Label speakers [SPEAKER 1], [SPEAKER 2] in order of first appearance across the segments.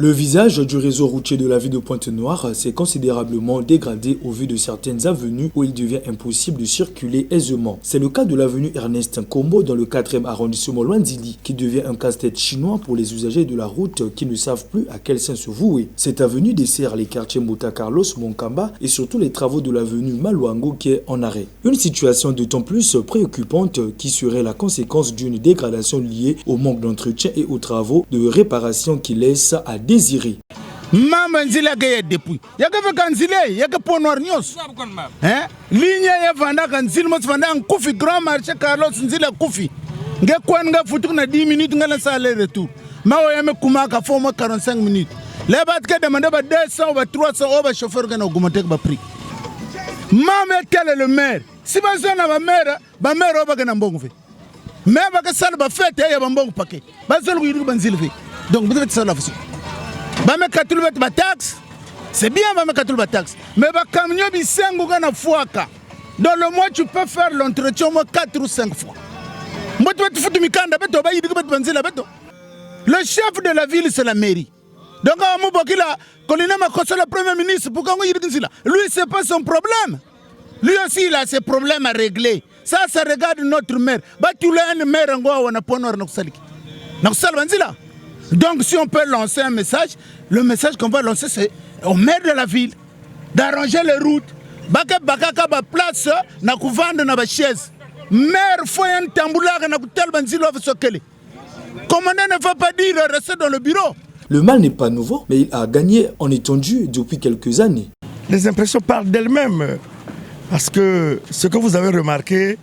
[SPEAKER 1] Le visage du réseau routier de la ville de Pointe-Noire s'est considérablement dégradé au vu de certaines avenues où il devient impossible de circuler aisément. C'est le cas de l'avenue Ernest Nkombo dans le 4e arrondissement Luanzili qui devient un casse-tête chinois pour les usagers de la route qui ne savent plus à quel sens se vouer. Cette avenue dessert les quartiers Mota Carlos, Monkamba et surtout les travaux de l'avenue Maluango qui est en arrêt. Une situation d'autant plus préoccupante qui serait la conséquence d'une dégradation liée au manque d'entretien et aux travaux de réparation qui laissent à désirer.
[SPEAKER 2] Mama nzila gaye depuis yaka vakanzile yaka Pointe-Noire nyos ligne ya vanda kanzile mos vanda kufi grand marché Carlos nzila kufi nge kwanga futu na 10 minutes ngala sa aller retour mawo yame kumaka fo mo 45 minutes les bat ka demander ba 200 ou ba 300 ou ba chauffeur gana augmenter ba prix. Mama quel est le maire si ba zona ba maire ba gana mbongo fe mais ba ka sala ba fête ya ba mbongo paquet ba zolo ko yidi ba nzile fe donc vous devez ça la façon. C'est bien, mais le camion dans le mois, tu peux faire l'entretien au moins 4 ou 5 fois. Le chef de la ville, c'est la mairie. Donc, le premier ministre, lui, c'est pas son problème. Lui aussi, il a ses problèmes à régler. Ça regarde notre maire. Donc, si on peut lancer un message, le message qu'on va lancer, c'est au maire de la ville d'arranger les routes. Bakaka place na kuvanda na ba chaise. Maire faut un tamboulard na kutel banzilo sokele. Commandant ne va pas dire rester dans le bureau.
[SPEAKER 1] Le mal n'est pas nouveau, mais il a gagné en étendue depuis quelques années.
[SPEAKER 3] Les impressions parlent d'elles-mêmes. Parce que ce que vous avez remarqué,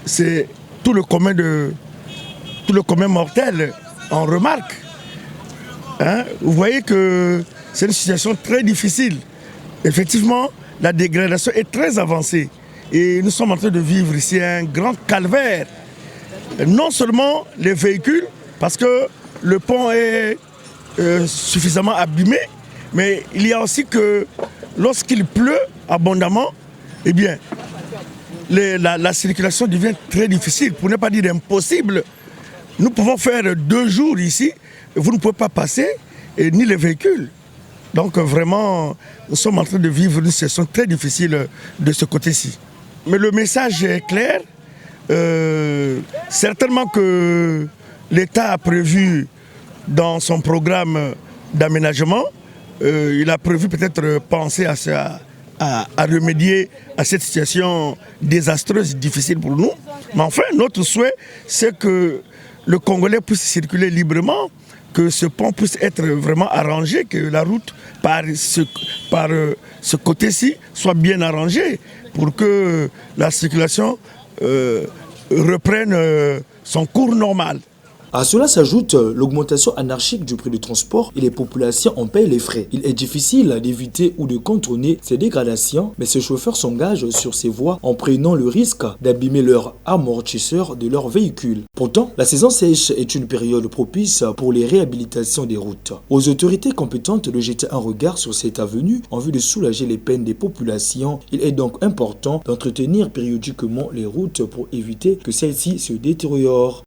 [SPEAKER 3] c'est tout le commun mortel. On remarque, vous voyez que c'est une situation très difficile. Effectivement, la dégradation est très avancée et nous sommes en train de vivre ici un grand calvaire. Non seulement les véhicules, parce que le pont est suffisamment abîmé, mais il y a aussi que lorsqu'il pleut abondamment, eh bien, la circulation devient très difficile, pour ne pas dire impossible. Nous pouvons faire 2 jours ici, vous ne pouvez pas passer, ni les véhicules. Donc vraiment, nous sommes en train de vivre une situation très difficile de ce côté-ci. Mais le message est clair. Certainement que l'État a prévu dans son programme d'aménagement, il a prévu peut-être penser à remédier à cette situation désastreuse, difficile pour nous. Mais enfin, notre souhait, c'est que le Congolais puisse circuler librement, que ce pont puisse être vraiment arrangé, que la route par ce côté-ci soit bien arrangée pour que la circulation reprenne son cours normal.
[SPEAKER 1] À cela s'ajoute l'augmentation anarchique du prix du transport et les populations en paient les frais. Il est difficile d'éviter ou de contourner ces dégradations, mais ces chauffeurs s'engagent sur ces voies en prenant le risque d'abîmer leur amortisseur de leur véhicule. Pourtant, la saison sèche est une période propice pour les réhabilitations des routes. Aux autorités compétentes de jeter un regard sur cette avenue en vue de soulager les peines des populations. Il est donc important d'entretenir périodiquement les routes pour éviter que celles-ci se détériorent.